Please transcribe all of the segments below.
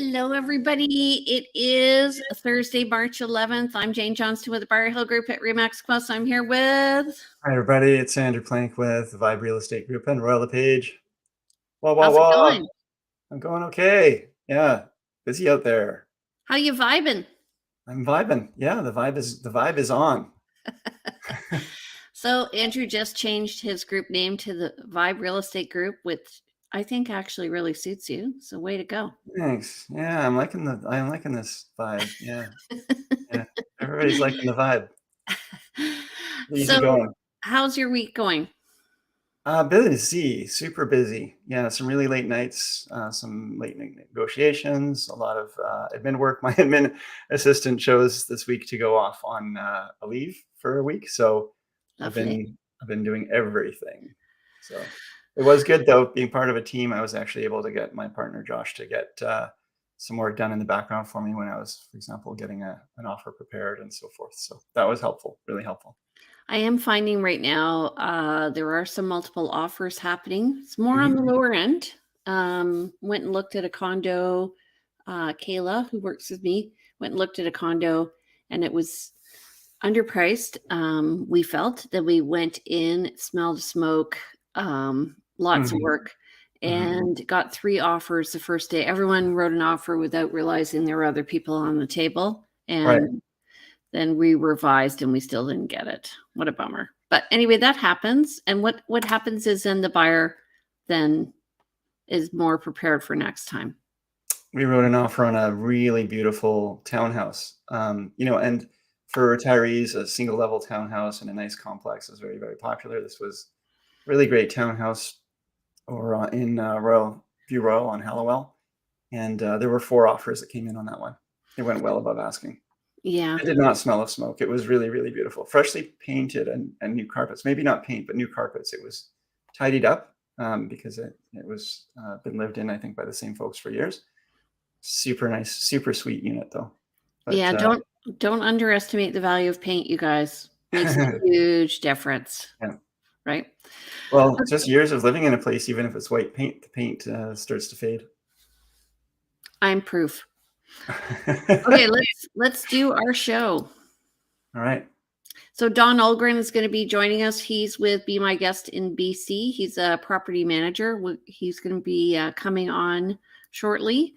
Hello, everybody. It is Thursday, March 11th. I'm Jane Johnston with the Bar Hill Group at Remax Plus. I'm here with... Hi, everybody. It's Andrew Plank with the Vibe Real Estate Group and Royal LePage. How's it going? I'm going okay. Yeah, busy out there. How you vibing? I'm vibing. Yeah, the vibe is on. So Andrew just changed his group name to the Vibe Real Estate Group, which I think actually really suits you. So way to go. Thanks. Yeah, I'm liking this vibe. Yeah. Yeah. Everybody's liking the vibe. Easy going. How's your week going? Busy, super busy. Yeah, some really late nights, some late night negotiations, a lot of admin work. My admin assistant chose this week to go off on a leave for a week, so Lovely. I've been doing everything. So it was good though, being part of a team. I was actually able to get my partner Josh to get some work done in the background for me when I was, for example, getting an offer prepared and so forth. So that was helpful, really helpful. I am finding right now there are some multiple offers happening. It's more on the lower end. Went and looked at a condo. Kayla, who works with me, went and looked at a condo, and it was underpriced. We felt that we went in, smelled smoke, lots of work, and got 3 offers the first day. Everyone wrote an offer without realizing there were other people on the table. And then we revised and we still didn't get it. What a bummer. But anyway, that happens. And what happens is then the buyer then is more prepared for next time. We wrote an offer on a really beautiful townhouse, and for retirees, a single level townhouse in a nice complex is very, very popular. This was a really great townhouse in View Royal on Hallowell. And there were 4 offers that came in on that one. It went well above asking. Yeah. It did not smell of smoke. It was really, really beautiful. Freshly painted and new carpets. Maybe not paint, but new carpets. It was tidied up because it was been lived in, I think, by the same folks for years. Super nice, super sweet unit though. But, yeah, don't underestimate the value of paint, you guys. Makes a huge difference. Yeah. Right? Well, just years of living in a place, even if it's white paint, the paint starts to fade. I'm proof. Okay, let's do our show. All right. So Don Ohlgren is going to be joining us. He's with Be My Guest in BC. He's a property manager. He's going to be coming on shortly.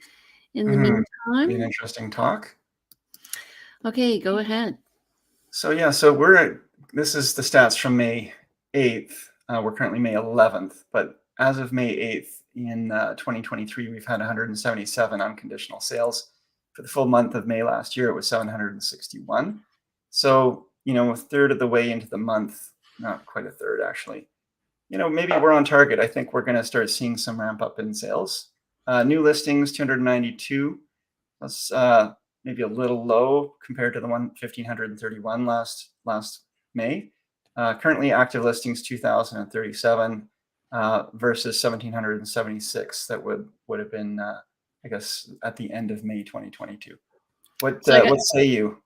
In the meantime, be an interesting talk. Okay, go ahead. So yeah, this is the stats from May 8th. We're currently May 11th, but as of May 8th in 2023, we've had 177 unconditional sales. For the full month of May last year, it was 761. So, a third of the way into the month, not quite a third actually, maybe we're on target. I think we're going to start seeing some ramp up in sales. New listings, 292. That's maybe a little low compared to the 1,531 last May. Currently active listings, 2,037 versus 1,776 that would have been I guess at the end of May 2022. What say you?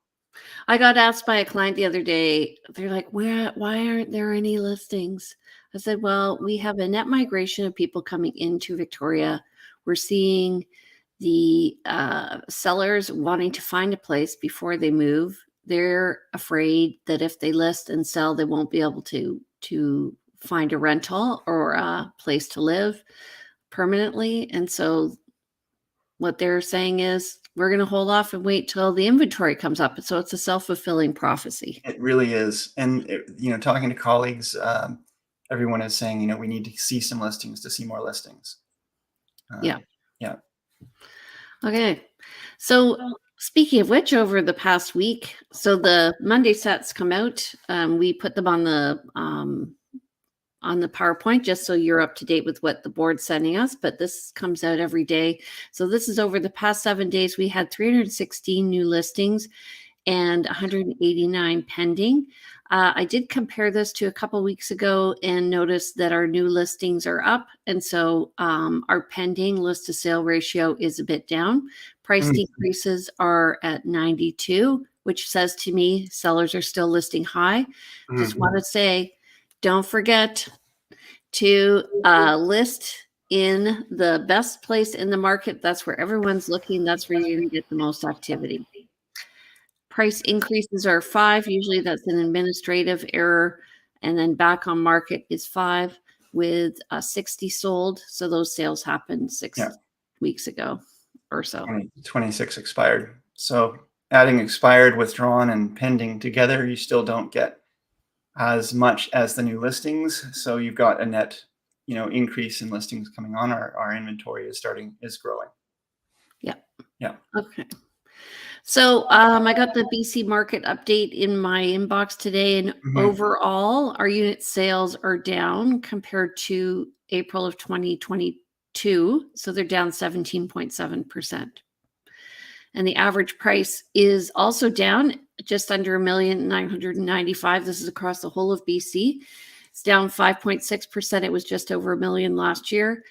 I got asked by a client the other day. They're like, why aren't there any listings? I said, well, we have a net migration of people coming into Victoria. We're seeing the sellers wanting to find a place before they move. They're afraid that if they list and sell, they won't be able to find a rental or a place to live permanently. And so what they're saying is we're going to hold off and wait till the inventory comes up. So it's a self-fulfilling prophecy. It really is. And, talking to colleagues, everyone is saying, we need to see some listings to see more listings. Yeah. Yeah. Okay. So speaking of which, over the past week, so the Monday sets come out. We put them on the PowerPoint just so you're up to date with what the board's sending us, but this comes out every day. So this is over the past 7 days. We had 316 new listings and 189 pending. I did compare this to a couple weeks ago and noticed that our new listings are up. And so our pending list to sale ratio is a bit down. Price decreases are at 92, which says to me, sellers are still listing high. Just want to say, don't forget to list in the best place in the market. That's where everyone's looking. That's where you're going to get the most activity. Price increases are 5. Usually that's an administrative error. And then back on market is 5 with 60 sold. So those sales happened 6 weeks ago or so. 26 expired. So adding expired, withdrawn, and pending together, you still don't get as much as the new listings. So you've got a net, increase in listings coming on. Our inventory is growing. Yeah. Okay. So I got the BC market update in my inbox today, and overall, our unit sales are down compared to April of 2022. So they're down 17.7%. And the average price is also down just under $1,995,000. This is across the whole of BC. It's down 5.6%. It was just over $1 million last year.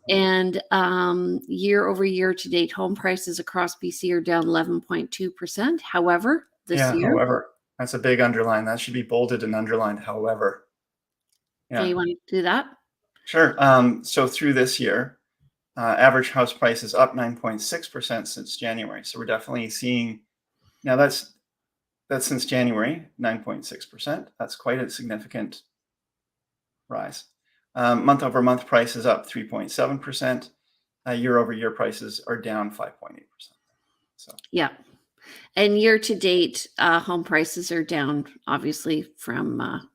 And year over year to date, home prices across BC are down 11.2%. However, this year. However, that's a big underline. That should be bolded and underlined. However. Yeah. Okay, you want to do that? Sure. So through this year, average house price is up 9.6% since January. So we're definitely seeing, now that's since January, 9.6%. That's quite a significant rise. Month over month price is up 3.7%. Year over year prices are down 5.8%. So yeah, and year to date, home prices are down, obviously, from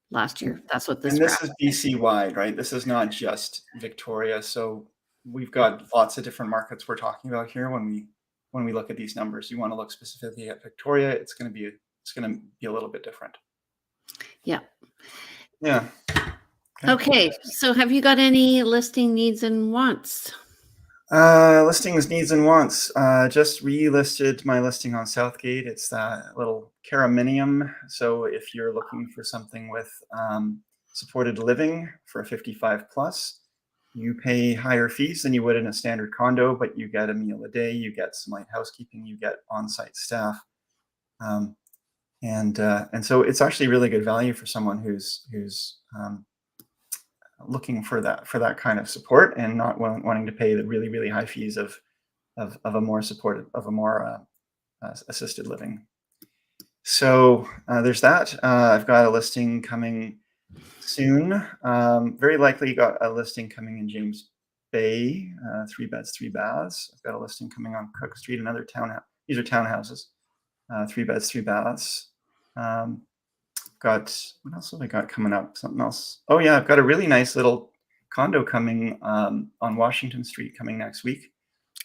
last year. That's what this. And this is BC wide, right? This is not just Victoria. So we've got lots of different markets we're talking about here. When we look at these numbers, you want to look specifically at Victoria. It's going to be a little bit different. Yeah. Yeah. Okay. So have you got any listing needs and wants? Listings, needs, and wants. Just relisted my listing on Southgate. It's that little condominium. So if you're looking for something with supported living for 55 plus, you pay higher fees than you would in a standard condo, but you get a meal a day, you get some light housekeeping, you get on-site staff, and so it's actually really good value for someone who's looking for that kind of support and not wanting to pay the really, really high fees of a more assisted living. So there's that. I've got a listing coming soon. Very likely got a listing coming in James Bay, 3 beds, 3 baths. I've got a listing coming on Cook Street, another townhouse. These are townhouses, 3 beds, 3 baths. What else have I got coming up? Something else. Oh yeah, I've got a really nice little condo coming on Washington Street coming next week.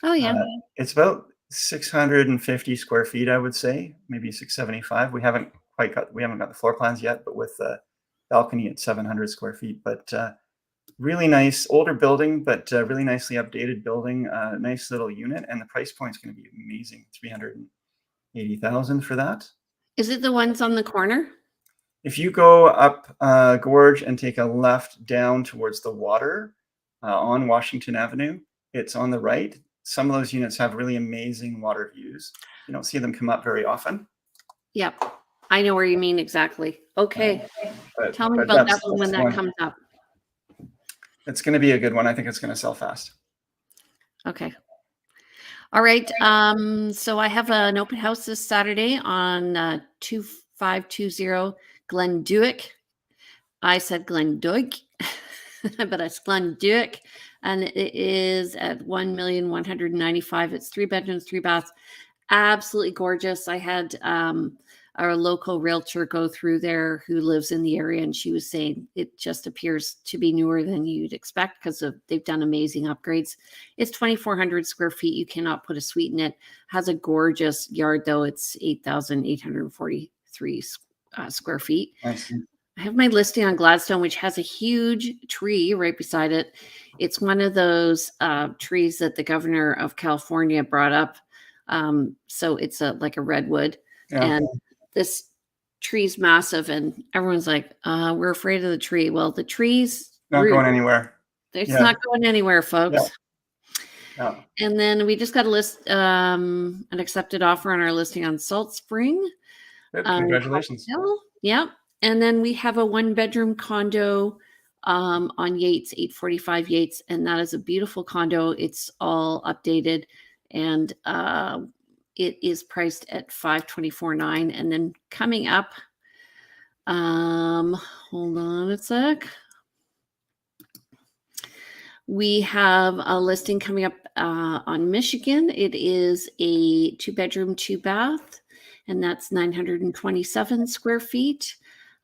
Oh yeah. It's about 650 square feet, I would say, maybe 675. We haven't got the floor plans yet, but with the balcony at 700 square feet. But really nice older building, but really nicely updated building. Nice little unit, and the price point is going to be amazing. $380,000 for that. Is it the ones on the corner? If you go up Gorge and take a left down towards the water on Washington Avenue, it's on the right. Some of those units have really amazing water views. You don't see them come up very often. Yep. I know where you mean exactly. Okay. Tell me about that one when that comes up. It's going to be a good one. I think it's going to sell fast. Okay. All right. So I have an open house this Saturday on 2520 Glenduick. I said Glenduick, but it's Glenduick, and it is at $1,195,000. It's 3 bedrooms, 3 baths. Absolutely gorgeous. I had our local realtor go through there who lives in the area, and she was saying it just appears to be newer than you'd expect because they've done amazing upgrades. It's 2,400 square feet. You cannot put a suite in it. Has a gorgeous yard though. It's 8,843 square feet. I have my listing on Gladstone, which has a huge tree right beside it. It's one of those trees that the governor of California brought up. So it's like a redwood, and this tree's massive, and everyone's like, we're afraid of the tree. Well, the tree's not going anywhere. It's not going anywhere, folks. Yeah. And then we just got an accepted offer on our listing on Salt Spring. Good. Congratulations. Yeah. And then we have a 1-bedroom condo on Yates, 845 Yates, and that is a beautiful condo. It's all updated, and it is priced at $524,900. And then coming up, hold on a sec. We have a listing coming up on Michigan. It is a 2-bedroom, 2-bath, and that's 927 square feet.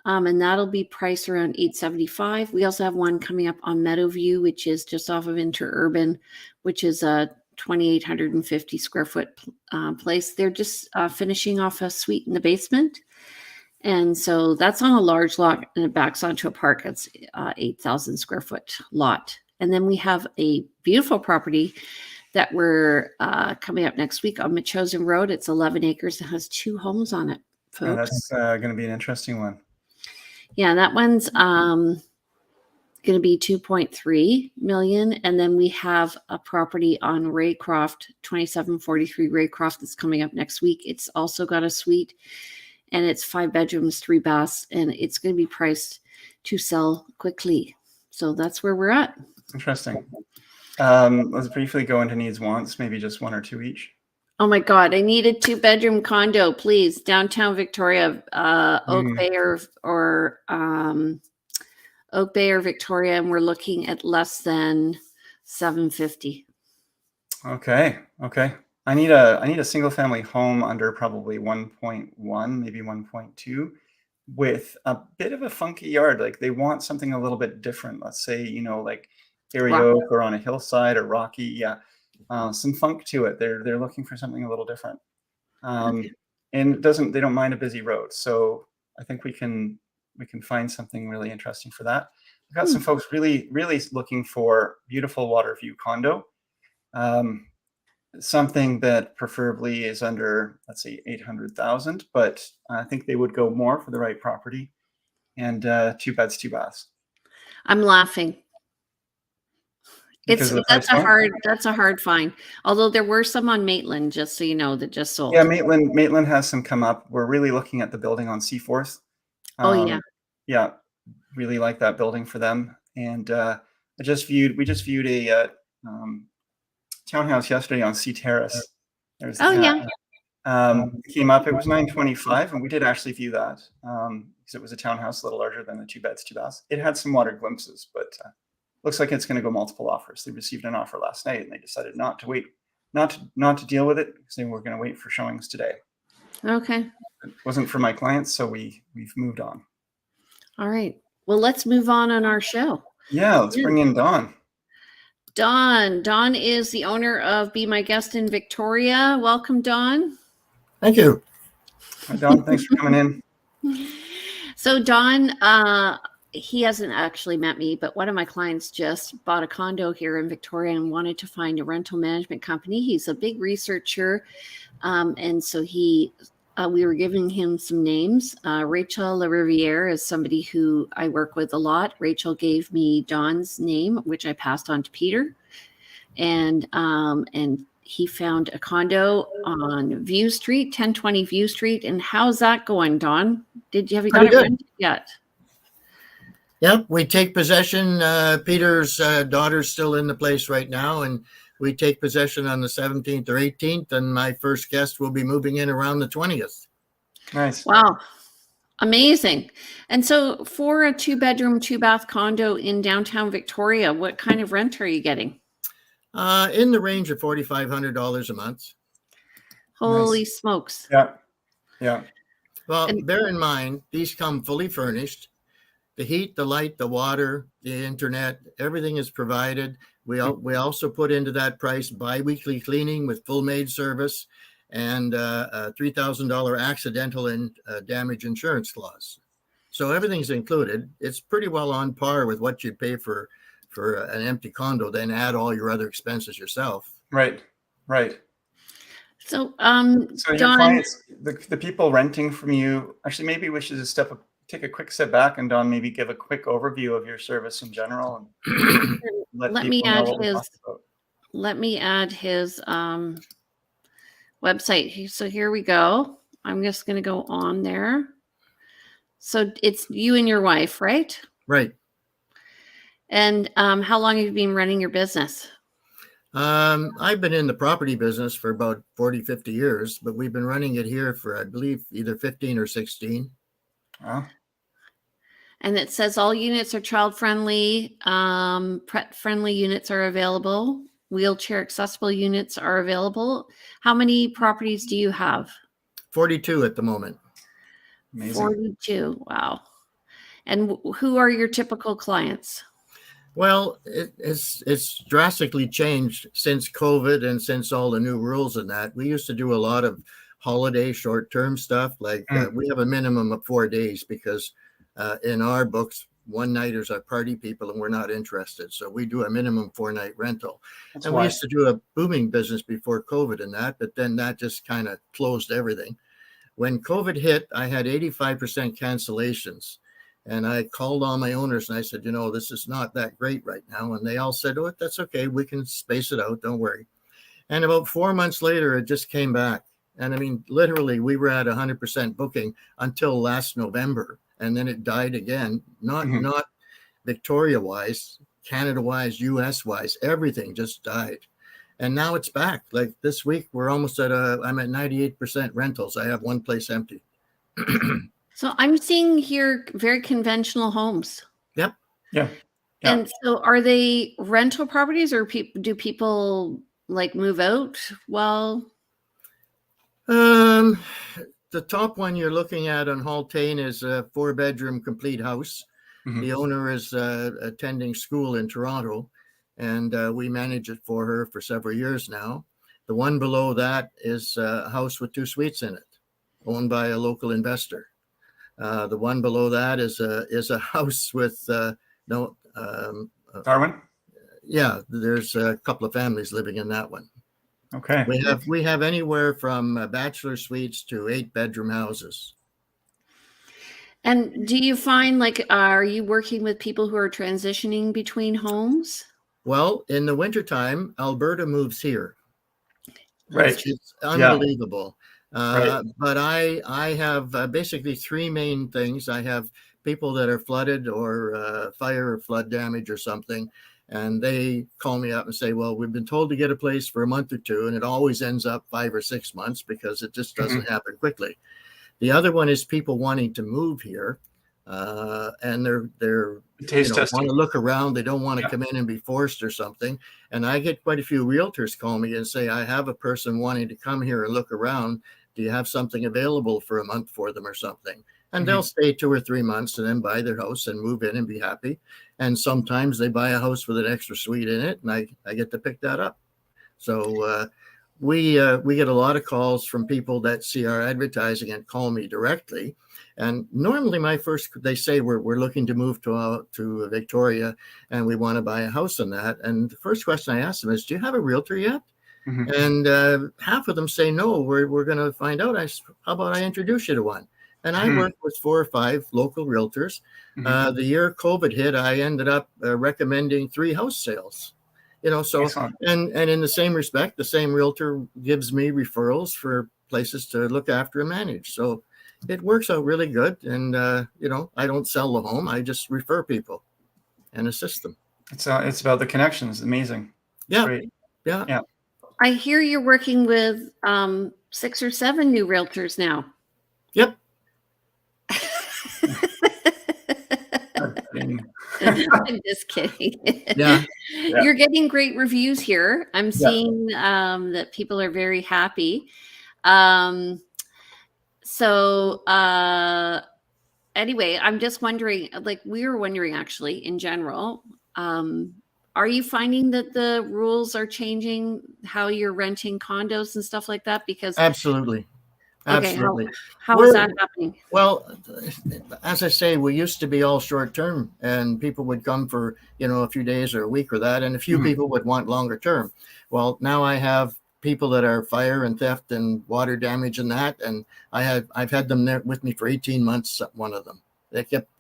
And that'll be priced around $875. We also have one coming up on Meadowview, which is just off of Interurban, which is a 2,850 square foot place. They're just finishing off a suite in the basement. And so that's on a large lot, and it backs onto a park. It's 8,000 square foot lot. And then we have a beautiful property that we're coming up next week on Machosen Road. It's 11 acres and has 2 homes on it, folks. Yeah, that's going to be an interesting one. Yeah, that one's going to be $2.3 million. And then we have a property on Raycroft, 2743 Raycroft, that's coming up next week. It's also got a suite, and it's 5 bedrooms, 3 baths, and it's going to be priced to sell quickly. So that's where we're at. Interesting. Let's briefly go into needs, wants, maybe just 1 or 2 each. Oh my God, I need a 2-bedroom condo, please. Downtown Victoria, Oak Bay or Oak Bay or Victoria, and we're looking at less than $750. Okay. I need a single family home under probably 1.1, maybe 1.2, with a bit of a funky yard. Like they want something a little bit different. Let's say, like Airy Oak or on a hillside or rocky. Yeah. Some funk to it. They're looking for something a little different. Okay. And they don't mind a busy road. So I think we can find something really interesting for that. We've got some folks really, really looking for beautiful water view condo. Something that preferably is under, let's say, 800,000, but I think they would go more for the right property. And 2 beds, 2 baths. I'm laughing. That's a hard find. Although there were some on Maitland, just so you know, that just sold. Yeah, Maitland has some come up. We're really looking at the building on Seaforth. Yeah, really like that building for them. And we just viewed a townhouse yesterday on Sea Terrace. It came up. It was 925, and we did actually view that because it was a townhouse, a little larger than the 2 beds, 2 baths. It had some water glimpses, but looks like it's going to go multiple offers. They received an offer last night, and they decided not to deal with it because they were going to wait for showings today. Okay. It wasn't for my clients, so we've moved on. All right. Well, let's move on our show. Yeah, let's bring in Don. Don is the owner of Be My Guest in Victoria. Welcome, Don. Thank you. Hi, Don. Thanks for coming in. So Don, he hasn't actually met me, but one of my clients just bought a condo here in Victoria and wanted to find a rental management company. He's a big researcher. And so we were giving him some names. Rachel LaRiviere is somebody who I work with a lot. Rachel gave me Don's name, which I passed on to Peter. And he found a condo on View Street, 1020 View Street. And how's that going, Don? Have you got it rented yet? Yep, we take possession. Peter's daughter's still in the place right now, and we take possession on the 17th or 18th, and my first guest will be moving in around the 20th. Nice. Wow. Amazing. And so for a 2-bedroom, 2-bath condo in downtown Victoria, what kind of rent are you getting? In the range of $4,500 a month. Holy smokes. Yeah. Well, bear in mind, these come fully furnished. The heat, the light, the water, the internet, everything is provided. We also put into that price biweekly cleaning with full maid service and a $3,000 accidental and damage insurance clause. So everything's included. It's pretty well on par with what you'd pay for an empty condo, then add all your other expenses yourself. Right. So, so your Don, clients, the people renting from you, actually, maybe we should just take a quick step back, and Don, maybe give a quick overview of your service in general. And let me add his website. So here we go. I'm just going to go on there. So it's you and your wife, right? Right. And how long have you been running your business? I've been in the property business for about 40, 50 years, but we've been running it here for, I believe, either 15 or 16. Wow. And it says all units are child-friendly, pet-friendly units are available, wheelchair accessible units are available. How many properties do you have? 42 at the moment. Amazing. 42. Wow. And who are your typical clients? Well, it's drastically changed since COVID and since all the new rules and that. We used to do a lot of holiday short-term stuff. Like we have a minimum of 4 days because in our books, one-nighters are party people and we're not interested. So we do a minimum 4-night rental. That's and why. we used to do a booming business before COVID and that, but then that just kind of closed everything. When COVID hit, I had 85% cancellations. And I called all my owners and I said, this is not that great right now. And they all said, oh, that's okay. We can space it out. Don't worry. And about 4 months later, it just came back. And I mean, literally, we were at 100% booking until last November. And then it died again, not Victoria-wise, Canada-wise, US-wise, everything just died. And now it's back. Like this week, we're almost I'm at 98% rentals. I have one place empty. So I'm seeing here very conventional homes. Yep. Yeah. And so are they rental properties or do people like move out? Well, the top one you're looking at on Haltane is a 4-bedroom complete house. Mhm. The owner is attending school in Toronto, and we manage it for her for several years now. The one below that is a house with 2 suites in it, owned by a local investor. The one below that is a house with Darwin? Yeah, there's a couple of families living in that one. Okay. We have anywhere from bachelor suites to 8-bedroom houses. And do you find are you working with people who are transitioning between homes? Well, in the wintertime, Alberta moves here. Right. It's unbelievable. Right. But I have basically 3 main things. I have people that are flooded or fire or flood damage or something. And they call me up and say, well, we've been told to get a place for a month or 2. And it always ends up 5 or 6 months because it just doesn't happen quickly. The other one is people wanting to move here. And they're want to look around. They don't want to come in and be forced or something. And I get quite a few realtors call me and say, I have a person wanting to come here and look around. Do you have something available for a month for them or something? And they'll stay 2 or 3 months and then buy their house and move in and be happy. And sometimes they buy a house with an extra suite in it, and I get to pick that up. So we get a lot of calls from people that see our advertising and call me directly. And normally they say we're looking to move to Victoria and we want to buy a house in that. And the first question I ask them is, do you have a realtor yet? Mm-hmm. And half of them say, no, we're going to find out. How about I introduce you to one? And I worked with 4 or 5 local realtors. The year COVID hit, I ended up recommending 3 house sales. So excellent. And in the same respect, the same realtor gives me referrals for places to look after and manage. So it works out really good. And I don't sell the home; I just refer people and assist them. It's about the connections. Amazing. Yeah, great. Yeah. I hear you're working with 6 or 7 new realtors now. Yep. I'm just kidding. Yeah. You're getting great reviews here. I'm seeing that people are very happy. So anyway, I'm just wondering, we were wondering actually in general, are you finding that the rules are changing how you're renting condos and stuff like that? Because absolutely. Absolutely. Okay, how is that happening? Well, as I say, we used to be all short term and people would come for, a few days or a week or that. And a few people would want longer term. Well, now I have people that are fire and theft and water damage and that. And I've had them there with me for 18 months, one of them. They kept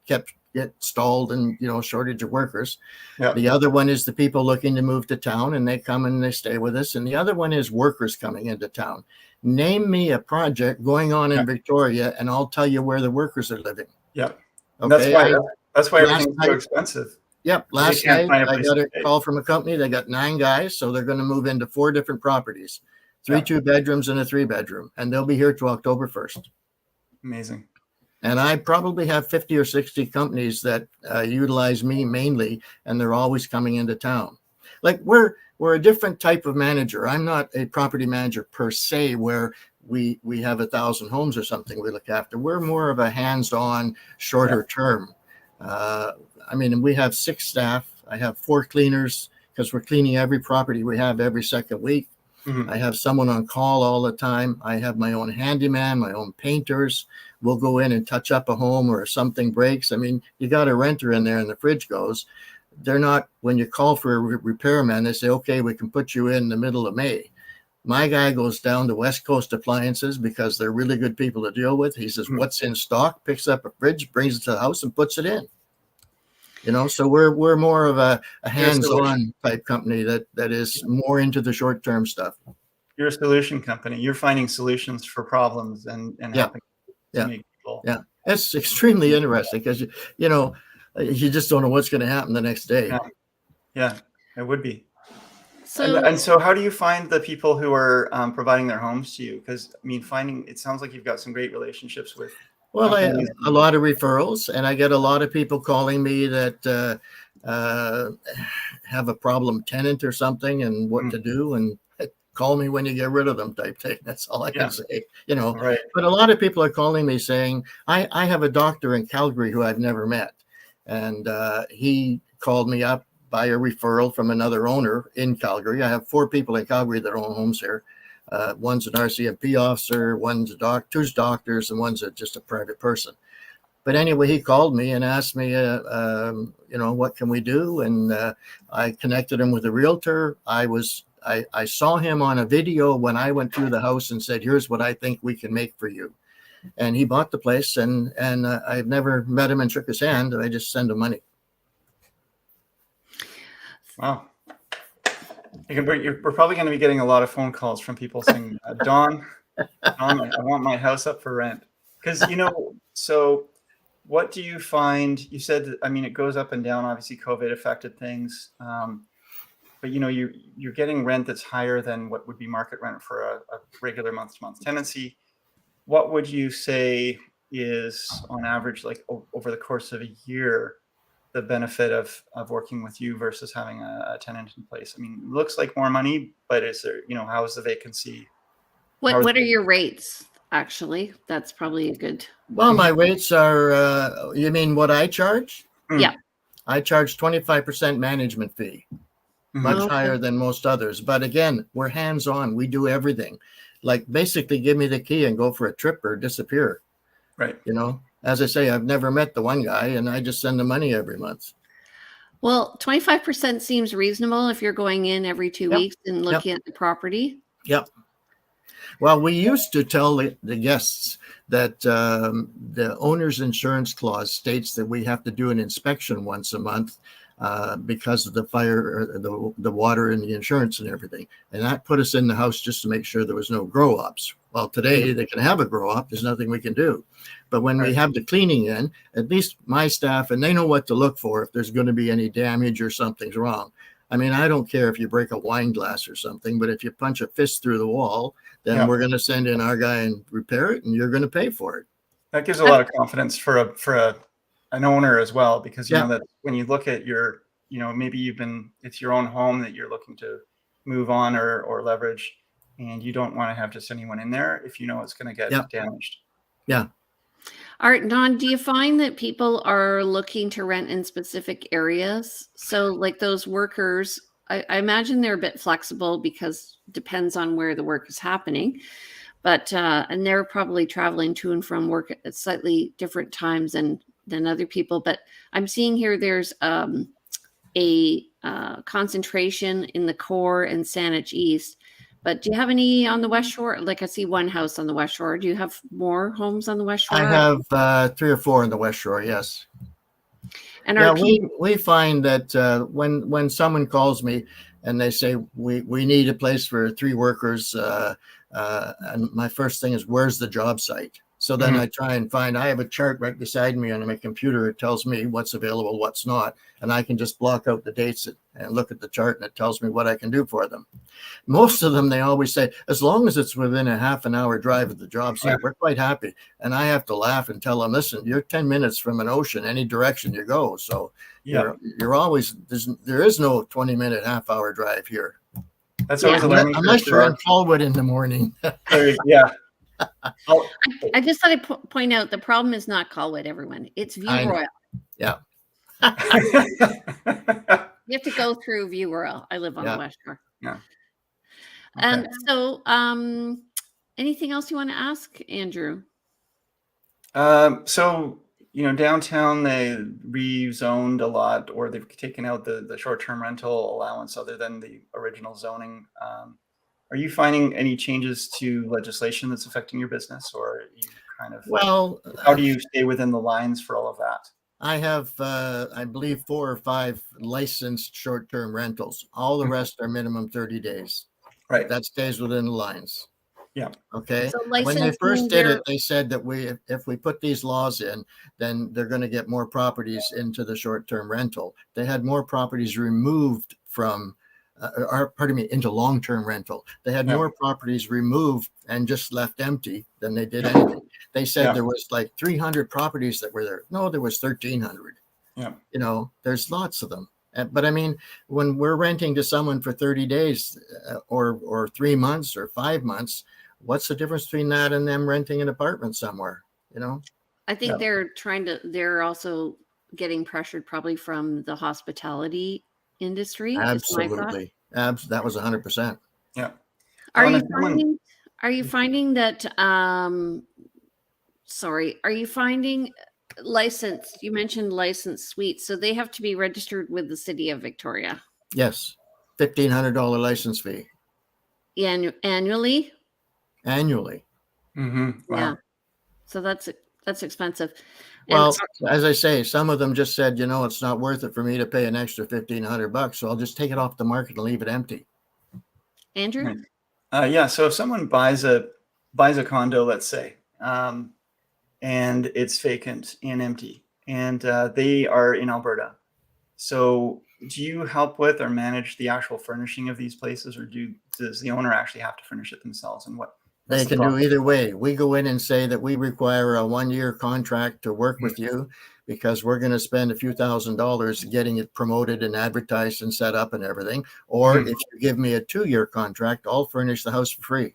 get stalled and, shortage of workers. Yeah. The other one is the people looking to move to town and they come and they stay with us. And the other one is workers coming into town. Name me a project going on in Victoria and I'll tell you where the workers are living. Yeah. Okay. That's why everything's so expensive. Yep. They Last can't night, find a I place got to a stay. call from a company. They got 9 guys, so they're going to move into 4 different properties, 3 Yeah. 2-bedrooms and a 3-bedroom, and they'll be here till October 1st. Amazing. And I probably have 50 or 60 companies that utilize me mainly, and they're always coming into town. Like we're a different type of manager. I'm not a property manager per se, where we have 1,000 homes or something we look after. We're more of a hands-on, shorter term. I mean, we have 6 staff. I have 4 cleaners because we're cleaning every property we have every second week. Mhm. I have someone on call all the time. I have my own handyman, my own painters. We'll go in and touch up a home or something breaks. I mean, you got a renter in there and the fridge goes. They're not, when you call for a repairman, they say, okay, we can put you in the middle of May. My guy goes down to West Coast Appliances because they're really good people to deal with. He says, what's in stock, picks up a fridge, brings it to the house and puts it in. You know, so we're more of a hands-on type company that is more into the short-term stuff. You're a solution company. You're finding solutions for problems and helping to make people. Yeah, it's extremely interesting because you know you just don't know what's going to happen the next day. Yeah, it would be. So, And so how do you find the people who are providing their homes to you? Because I mean, it sounds like you've got some great relationships with. Well, a lot of referrals, and I get a lot of people calling me that have a problem tenant or something and what to do, and call me when you get rid of them type thing. That's all I can say, you know. Right. But a lot of people are calling me saying, I have a doctor in Calgary who I've never met. And he called me up by a referral from another owner in Calgary. I have 4 people in Calgary that own homes here. One's an RCMP officer, one's two's doctors, and one's just a private person. But anyway, he called me and asked me, you know, what can we do? And I connected him with a realtor. I saw him on a video when I went through the house and said, here's what I think we can make for you. And he bought the place, and I've never met him and shook his hand. I just send him money. Wow. We're probably going to be getting a lot of phone calls from people saying, Don, I want my house up for rent. Because, you know, so what do you find? You said, I mean, it goes up and down. Obviously, COVID affected things. But, you know, you're getting rent that's higher than what would be market rent for a regular month-to-month tenancy. What would you say is, on average, like over the course of a year, the benefit of working with you versus having a tenant in place? I mean, it looks like more money, but is there, you know, how is the vacancy? what are your rates? Actually, that's probably a good. Well, my rates are, you mean what I charge? Yeah. I charge 25% management fee, much higher than most others. But again, we're hands-on. We do everything. Like basically give me the key and go for a trip or disappear. Right. You know, as I say, I've never met the one guy and I just send the money every month. Well, 25% seems reasonable if you're going in every 2 weeks and looking at the property. Yep. Well, we used to tell the guests that the owner's insurance clause states that we have to do an inspection once a month because of the fire, the water and the insurance and everything. And that put us in the house just to make sure there was no grow-ups. Well, today they can have a grow-up. There's nothing we can do. But when we have the cleaning in, at least my staff, and they know what to look for if there's going to be any damage or something's wrong. I mean, I don't care if you break a wine glass or something, but if you punch a fist through the wall, then we're going to send in our guy and repair it, and you're going to pay for it. That gives a lot of confidence for an owner as well, because you know that when you look at your, you know, maybe it's your own home that you're looking to move on or leverage, and you don't want to have just anyone in there if you know it's going to get damaged. Yeah. All right, Don, do you find that people are looking to rent in specific areas? So like those workers, I imagine they're a bit flexible because it depends on where the work is happening. But and they're probably traveling to and from work at slightly different times than other people. But I'm seeing here there's a concentration in the core and Saanich East. But do you have any on the West Shore? Like I see one house on the West Shore. Do you have more homes on the West Shore? I have 3 or 4 on the West Shore, yes. And we find that when someone calls me and they say we need a place for 3 workers, and my first thing is, where's the job site? So then I try and find, I have a chart right beside me on my computer. It tells me what's available, what's not. And I can just block out the dates and look at the chart, and it tells me what I can do for them. Most of them, they always say, as long as it's within a half an hour drive of the job site, we're quite happy. And I have to laugh and tell them, listen, you're 10 minutes from an ocean, any direction you go. So you're always, there is no 20-minute, half-hour drive here. That's always a learning curve. Unless you're in Colwood in the morning. Yeah. I just thought I'd point out the problem is not Colwood, everyone. It's View Royal. Yeah. You have to go through View Royal. I live on the West Shore. Yeah. Okay. So, anything else you want to ask, Andrew? So, downtown, they rezoned a lot, or they've taken out the short-term rental allowance other than the original zoning. Are you finding any changes to legislation that's affecting your business, or are you kind of, how do you stay within the lines for all of that? I have, I believe, 4 or 5 licensed short-term rentals. All the rest are minimum 30 days. Right. That stays within the lines. Yeah. Okay. So when they first did it, they said that if we put these laws in, then they're going to get more properties into the short-term rental. They had more properties removed from, into long-term rental. They had more properties removed and just left empty than they did anything. They said there was like 300 properties that were there. No, there was 1,300. Yeah. There's lots of them. But I mean, when we're renting to someone for 30 days or 3 months or 5 months, what's the difference between that and them renting an apartment somewhere? I think they're also getting pressured probably from the hospitality industry. Absolutely. That was 100%. Yeah. Are you finding that, are you finding licensed, you mentioned licensed suites, so they have to be registered with the city of Victoria? Yes. $1,500 license fee. Annually? Annually. Mm-hmm. Wow. Yeah. So that's expensive. Well, as I say, some of them just said, it's not worth it for me to pay an extra $1,500, so I'll just take it off the market and leave it empty. Andrew? Yeah. So if someone buys a condo, let's say, and it's vacant and empty, and they are in Alberta, so do you help with or manage the actual furnishing of these places, or does the owner actually have to furnish it themselves? And they can do either way. We go in and say that we require a 1-year contract to work with you, because we're going to spend a few $1,000s getting it promoted and advertised and set up and everything. Or if you give me a 2-year contract, I'll furnish the house for free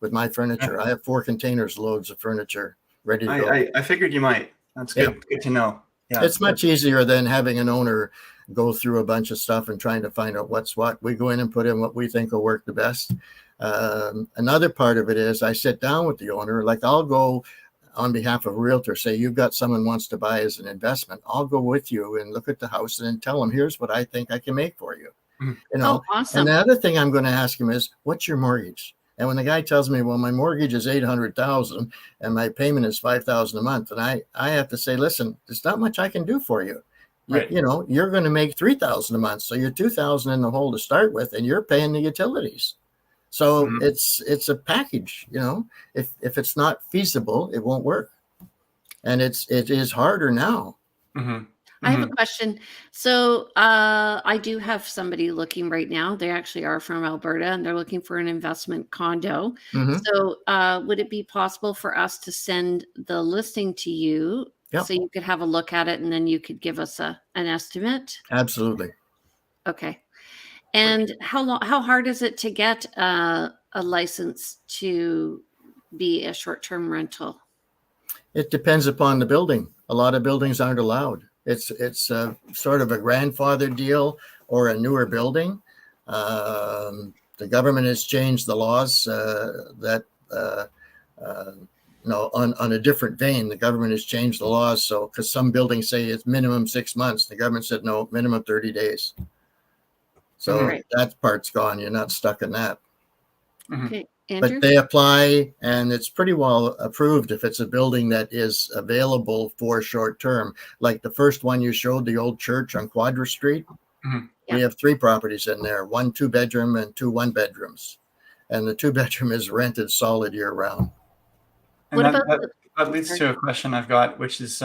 with my furniture. I have 4 containers loads of furniture ready to go. I figured you might. That's good. Good to know. Yeah. It's much easier than having an owner go through a bunch of stuff and trying to find out what's what. We go in and put in what we think will work the best. Another part of it is I sit down with the owner. Like, I'll go on behalf of a realtor, say, you've got someone wants to buy as an investment. I'll go with you and look at the house and then tell them, here's what I think I can make for you. Awesome. And the other thing I'm going to ask him is, what's your mortgage? And when the guy tells me, well, my mortgage is $800,000 and my payment is $5,000 a month, and I have to say, listen, there's not much I can do for you. Right. You're going to make $3,000 a month, so you're $2,000 in the hole to start with, and you're paying the utilities. So it's a package. If it's not feasible, it won't work, and it is harder now. I have a question. So I do have somebody looking right now. They actually are from Alberta, and they're looking for an investment condo. So would it be possible for us to send the listing to you so you could have a look at it, and then you could give us an estimate? Absolutely. Okay. And how hard is it to get a license to be a short-term rental? It depends upon the building. A lot of buildings aren't allowed. It's sort of a grandfather deal or a newer building. The government has changed the laws that on a different vein. The government has changed the laws. So because some buildings say it's minimum 6 months, the government said no, minimum 30 days. So that part's gone. You're not stuck in that. Okay. Andrew? But they apply, and it's pretty well approved if it's a building that is available for short term. Like the first one you showed, the old church on Quadra Street. We have 3 properties in there, 1 2-bedroom and 2 1-bedrooms. And the 2-bedroom is rented solid year round. What about That leads to a question I've got, which is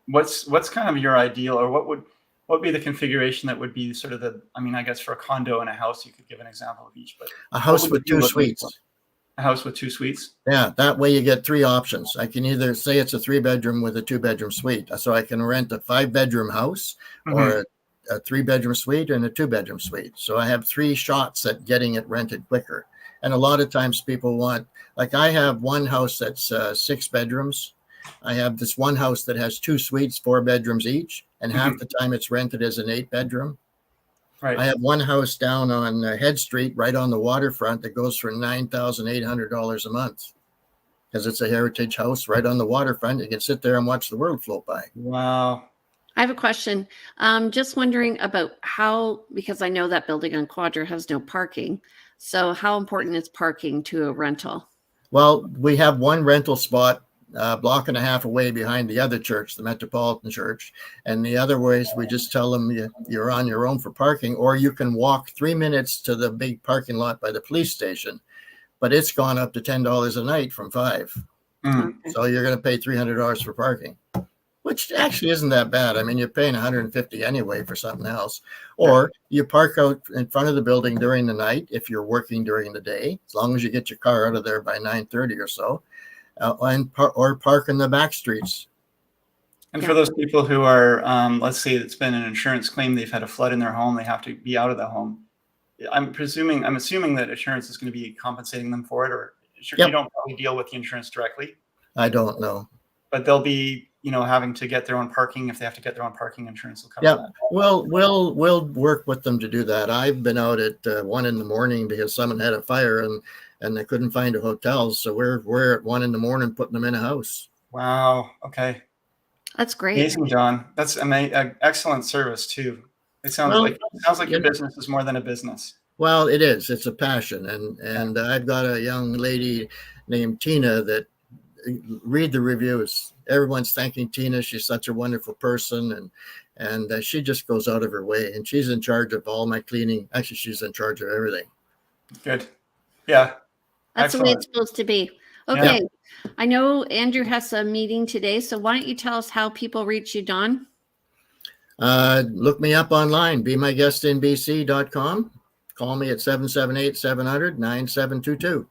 what's kind of your ideal, or what would be the configuration that would be sort of I guess for a condo and a house, you could give an example of each, but A house with 2 suites. A house with 2 suites? Yeah, that way you get 3 options. I can either say it's a 3-bedroom with a 2-bedroom suite. So I can rent a 5-bedroom house or a 3-bedroom suite and a 2-bedroom suite. So I have 3 shots at getting it rented quicker. And a lot of times people want, like I have one house that's 6 bedrooms. I have this one house that has 2 suites, 4 bedrooms each, and half the time it's rented as an 8-bedroom. Right. I have one house down on Head Street, right on the waterfront, that goes for $9,800 a month because it's a heritage house right on the waterfront. You can sit there and watch the world float by. Wow. I have a question. Just wondering about how, because I know that building on Quadra has no parking. So how important is parking to a rental? Well, we have one rental spot a block and a half away behind the other church, the Metropolitan Church. And the other ways, we just tell them you're on your own for parking, or you can walk 3 minutes to the big parking lot by the police station. But it's gone up to $10 a night from $5. Okay. So you're going to pay $300 for parking, which actually isn't that bad. I mean, you're paying $150 anyway for something else. Or you park out in front of the building during the night if you're working during the day, as long as you get your car out of there by 9:30 or so. Or park in the back streets. And for those people who are, let's say it's been an insurance claim, they've had a flood in their home, they have to be out of the home. I'm assuming that insurance is going to be compensating them for it, or you don't probably deal with the insurance directly. I don't know. But they'll be, having to get their own parking. If they have to get their own parking, insurance will cover that. We'll work with them to do that. I've been out at 1 a.m. because someone had a fire and they couldn't find a hotel. So we're at 1 a.m. putting them in a house. Wow. Okay. That's great. Amazing, John. That's excellent service too. It sounds like your business is more than a business. Well, it is. It's a passion. And I've got a young lady named Tina that read the reviews. Everyone's thanking Tina. She's such a wonderful person. And she just goes out of her way. And she's in charge of all my cleaning. Actually, she's in charge of everything. Good. Yeah. That's the way it's supposed to be. Okay. Yeah. I know Andrew has a meeting today, so why don't you tell us how people reach you, Don? Look me up online, BeMyGuestInBC.com. Call me at 778-700-9722.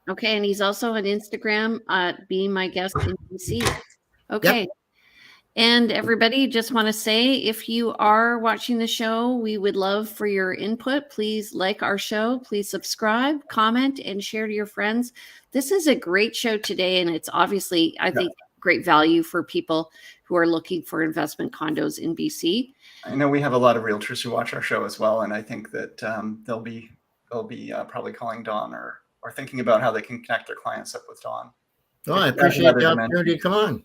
Okay, and he's also on Instagram at BeMyGuestInBC. Okay. Yep. And everybody, just want to say, if you are watching the show, we would love for your input. Please like our show. Please subscribe, comment, and share to your friends. This is a great show today, and it's obviously, I think, great value for people who are looking for investment condos in BC. I know we have a lot of realtors who watch our show as well, and I think that they'll be probably calling Don or thinking about how they can connect their clients up with Don. Oh, I appreciate the opportunity to come on.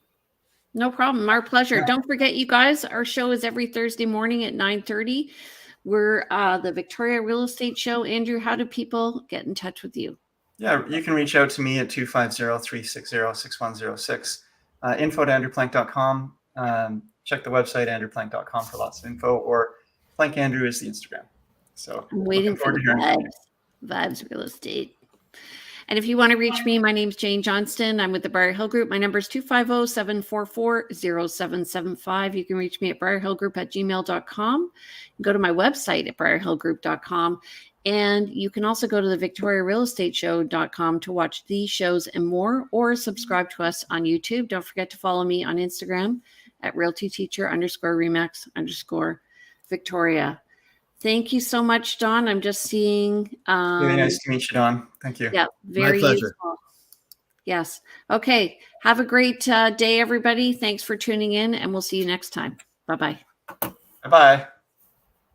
No problem. Our pleasure. Yeah. Don't forget, you guys, our show is every Thursday morning at 9:30. We're the Victoria Real Estate Show. Andrew, how do people get in touch with you? Yeah, you can reach out to me at 250-360-6106. Info@andrewplank.com. Check the website, andrewplank.com, for lots of info, or Plank Andrew is the Instagram. So I'm waiting for the vibes real estate. And if you want to reach me, my name's Jane Johnston. I'm with the Briar Hill Group. My number is 250-744-0775. You can reach me at briarhillgroup@gmail.com. Go to my website at briarhillgroup.com. And you can also go to the victoriarealestateshow.com to watch these shows and more, or subscribe to us on YouTube. Don't forget to follow me on Instagram at realtyteacher_remax_Victoria. Thank you so much, Don. I'm just seeing. Really nice to meet you, Don. Thank you. Yeah, very useful. Yes. Okay. Have a great day, everybody. Thanks for tuning in, and we'll see you next time. Bye-bye. Bye-bye.